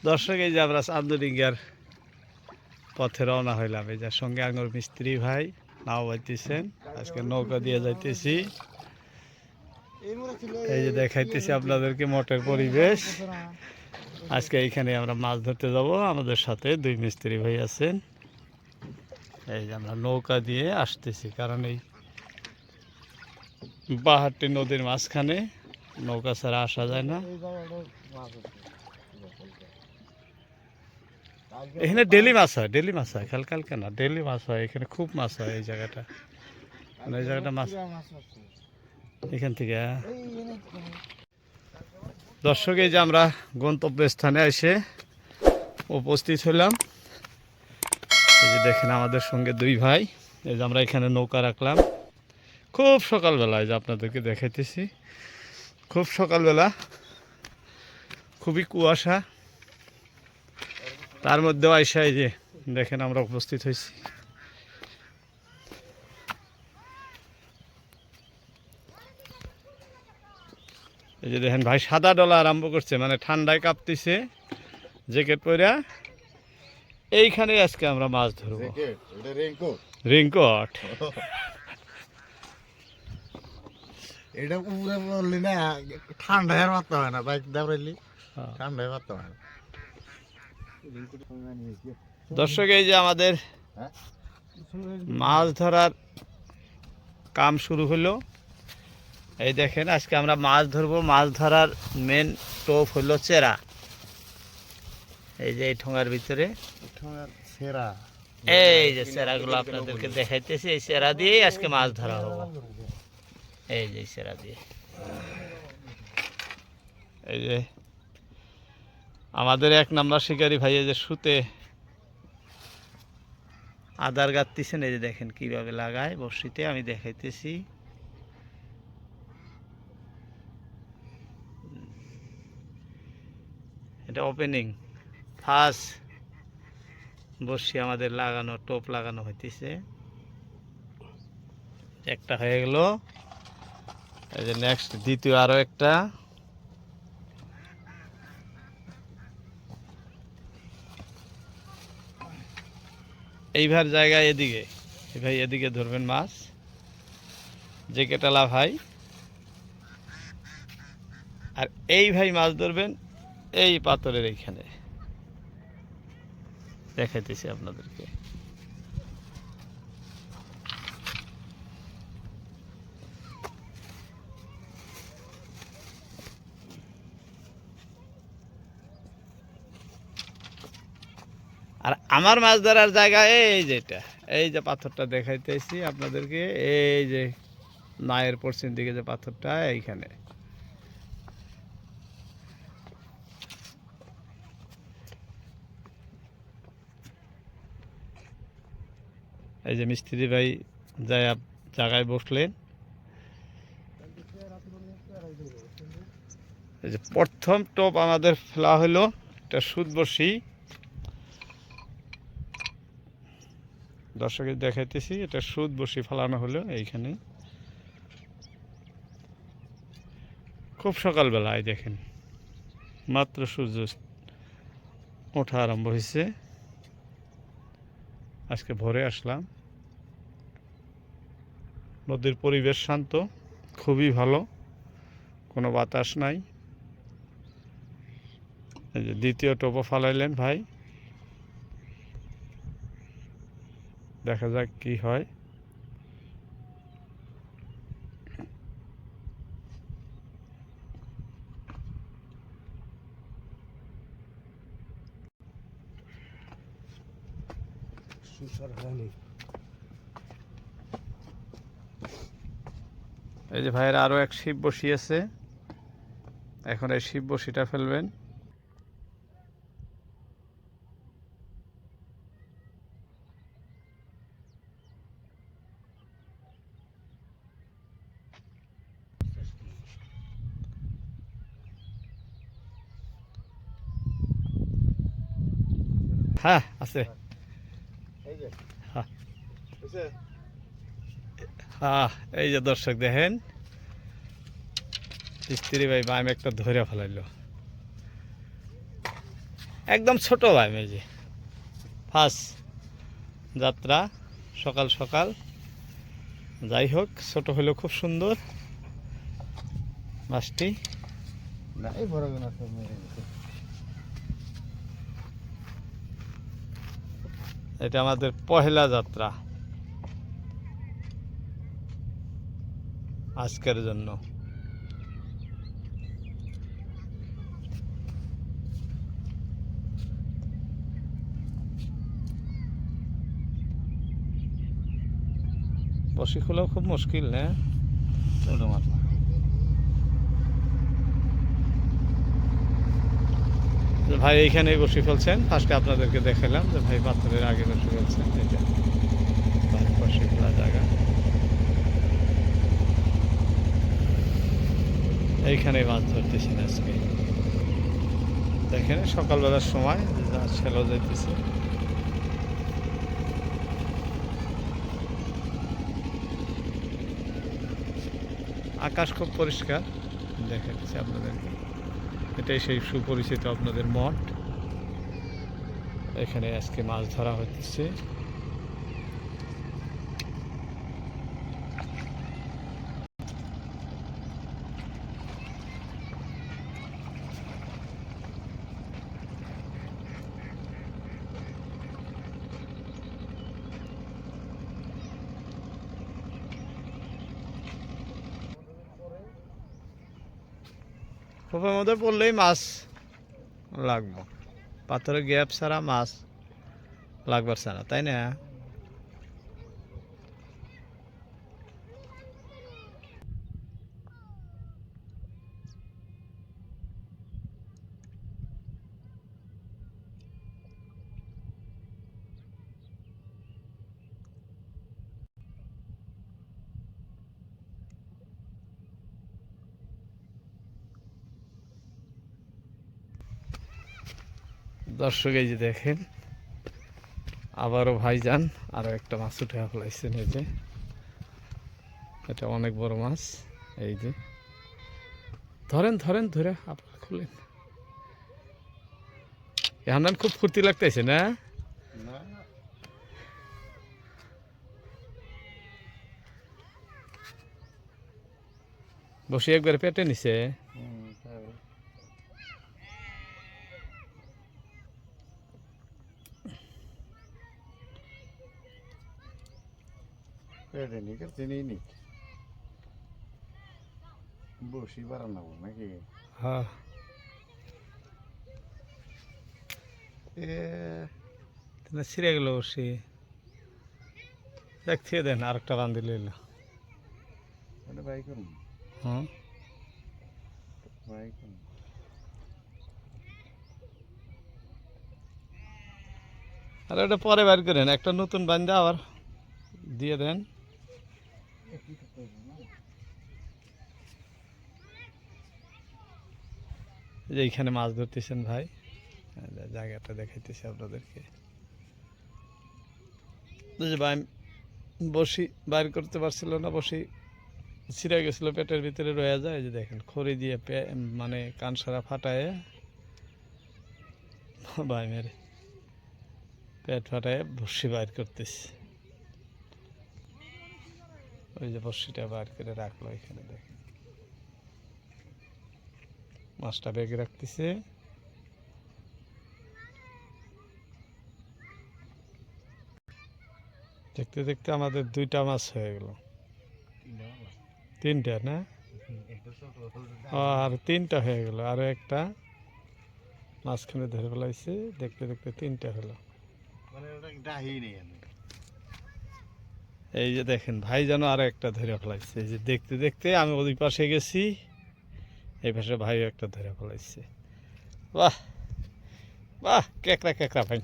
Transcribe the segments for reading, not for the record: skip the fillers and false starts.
দর্শক এই যে আমরা চান্দুরিঙ্গার পথে রওনা হইলাম। এই যে সঙ্গে আঙুর মিস্ত্রি ভাই নাও বাইতেছেন, আজকে নৌকা দিয়ে যাইতেছি। এই যে দেখাইতেছি আপনাদেরকে মঠের পরিবেশ। আজকে এইখানে আমরা মাছ ধরতে যাব, আমাদের সাথে দুই মিস্ত্রি ভাই আছেন। এই যে আমরা নৌকা দিয়ে আসতেছি, কারণ এই পাহাড়টি নদীর মাঝখানে, নৌকা ছাড়া আসা যায় না। এখানে ডেলি মাছ হয়, ডেলি মাছ হয়, কালকে না, ডেলি মাছ হয় এখানে, খুব মাছ হয় এই জায়গাটা। মানে এই জায়গাটা মাছ এখান থেকে। দর্শক এই যে আমরা গন্তব্যস্থানে এসে উপস্থিত হলাম। এই যে দেখেন আমাদের সঙ্গে দুই ভাই। এই যে আমরা এখানে নৌকা রাখলাম খুব সকালবেলায়, যে আপনাদেরকে দেখাইতেছি, খুব সকালবেলা, খুবই কুয়াশা, তার মধ্যেও আইসা এই যে দেখেন আমরা উপস্থিত হয়েছি। এই যে দেখেন ভাই সাদা ডলা আরম্ভ করছে, মানে ঠান্ডায় কাঁপতেছে, জ্যাকেট পরা। এইখানে আজকে আমরা মাছ ধরবো। রেইনকোট এটা উপরে বললি না, ঠান্ডায় আর মারতে হয় না, বাইক দাঁড়াইলি ঠান্ডায় মারতে হয় না। দর্শক এই যে আমাদের মাছ ধরার কাম শুরু হলো। এই দেখেন আজকে আমরা মাছ ধরবো। মাছ ধরার মেন টোপ হলো চেরা। এই যে এই ঠোঙার ভিতরে সেরা এই যে চেরাগুলো আপনাদেরকে দেখাইতেছি, এই চেরা দিয়েই আজকে মাছ ধরা হবো। এই যে চেরা দিয়ে, এই যে আমাদের 1 নাম্বার শিকারি ভাই এই যে সুতে আদার গাঁথতেছেন। এই যে দেখেন কিভাবে লাগায় বড়শিতে, আমি দেখাইতেছি। এটা ওপেনিং ফার্স্ট বড়শি আমাদের লাগানো, টোপ লাগানো হইতেছে। একটা হয়ে গেল, এই যে নেক্সট দ্বিতীয় আরো একটা। এইবার জায়গায় এদিকে ভাই, এদিকে ধরবেন মাছ, যে কেটালা ভাই, আর এই ভাই মাছ ধরবেন এই পাথরের এইখানে, দেখাইতেছি আপনাদেরকে। আর আমার মাছ ধরার জায়গা এই যেটা, এই যে পাথরটা দেখাইতেছি আপনাদেরকে, এই যে নায়ের পশ্চিম দিকে যে পাথরটা, এইখানে। এই যে মিস্ত্রি ভাই জায়গায় বসলেন। এই যে প্রথম টোপ আমাদের ফেলা হলো, এটা সুদ বড়শি। দর্শকের দেখাইতেছি, এটা সুদ বড়শি ফেলানো হলো এইখানে, খুব সকালবেলায়। দেখেন মাত্র সূর্য ওঠা আরম্ভ হয়েছে। আজকে ভোরে আসলাম। নদীর পরিবেশ শান্ত, খুবই ভালো, কোনো বাতাস নাই। এই যে দ্বিতীয় টোপও ফালাইলেন ভাই, দেখা যাক কি হয়। এই যে ভাইয়ের আরো এক শিব বসিয়েছে, এখন এই শিব বসিটা ফেলবেন। হ্যাঁ আছে, হ্যাঁ এই যে দর্শক দেখেন, স্ত্রী ভাই বাম একটা ধরে ফেলাইলো। একদম ছোট ভাই মেজি, ফার্স্ট যাত্রা সকাল সকাল। যাই হোক, ছোট হলেও খুব সুন্দর মাছটি। নাই বড় কোন আছে মেরে গেছে। এটা আমাদের পহেলা যাত্রা আজকের জন্য। বসি খোলাও খুব মুশকিল না? ছোট মাছ না। যে ভাই এইখানেই বসে ফেলছেন, ফার্স্টে আপনাদেরকে দেখালাম যে ভাই পাথরের আগে বসে ফেলছেন। এটা ভাই বসে ফেলা জায়গা, এইখানেই মাছ ধরতেছেন আজকে। দেখেন সকালবেলার সময় যা ছেলে যাইতেছে। আকাশ খুব পরিষ্কার দেখাচ্ছি আপনাদেরকে। এটাই সেই সুপরিচিত আপনাদের মঠ। এখানে আজকে মাছ ধরা হচ্ছে। খোপের মধ্যে পড়লেই মাছ লাগবো, পাথরের গ্যাপ ছাড়া মাছ লাগবার ছাড়া, তাই না? দর্শক এই যে দেখেন, আবারও ভাইজান আরো একটা মাছ উঠে ফেলাইছেন। এই যে এটা অনেক বড় মাছ। এই যে ধরেন ধরেন, ধরে আপনারা খুলেন। এখন খুব ফুর্তি লাগতেছে না? না বসে একবার পেটে নিছে। তাই পেটে নি করতে নেই নি বসি বাড়ানো নাকি হ্যাঁ, ছিঁড়ে গেল বসে। দেখতে দেন আরেকটা বান্ধি লইল। এটা বাই করুন হ্যাঁ, বাই করুন আর ওটা পরে বের করেন, একটা নতুন বান্ধা আবার দিয়ে দেন। এই যে এইখানে মাছ ধরতেছেন ভাই, এই যে জায়গাটা দেখাইতেছি আপনাদেরকে। এই যে ভাই বসি বাইর করতে পারছিল না, বসি ছিঁড়ে গেছিল, পেটের ভিতরে রয়ে যায়। এই যে দেখেন খড়ি দিয়ে মানে কান সারা ফাটায় ভাই মেরে পেট ফাটায় বসি বাইর করতেছে। ওই যে বসিটা বাইর করে রাখলো এখানে, দেখেন মাছটা ব্যাগে রাখতেছে। দেখতে দেখতে আমাদের দুইটা মাছ হয়ে গেল, তিনটা না? আর তিনটা হয়ে গেল, আরো একটা মাঝখানে ধরে ফেলাইছে। দেখতে দেখতে তিনটা হলো। মানে ওটা ডাহি নেই আমি এই যে দেখেন ভাই যেন আরো একটা ধরে ফেলাইছে। এই যে দেখতে দেখতে আমি ওই পাশে গেছি, এই পাশে ভাই একটা ধরে ফেলাইছে। বাহ বাহ, কেকড়া কেকড়া ভাই।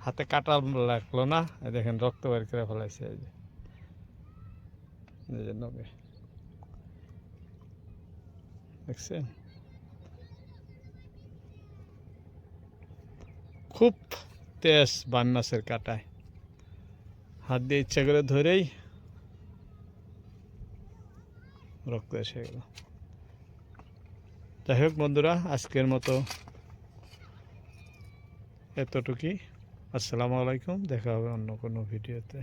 হাতে কাটা লাগলো না, এই দেখেন রক্ত বের করে ফেলাইছে। এই যে নগে দেখছেন, খুব তেজ বান মাছের কাটায়। হাত দিয়ে ইচ্ছা করে ধরেই রক্ত এসে গেল। যাই হোক বন্ধুরা, আজকের মতো এতটুকুই। আসসালামু আলাইকুম, দেখা হবে অন্য কোনো ভিডিওতে।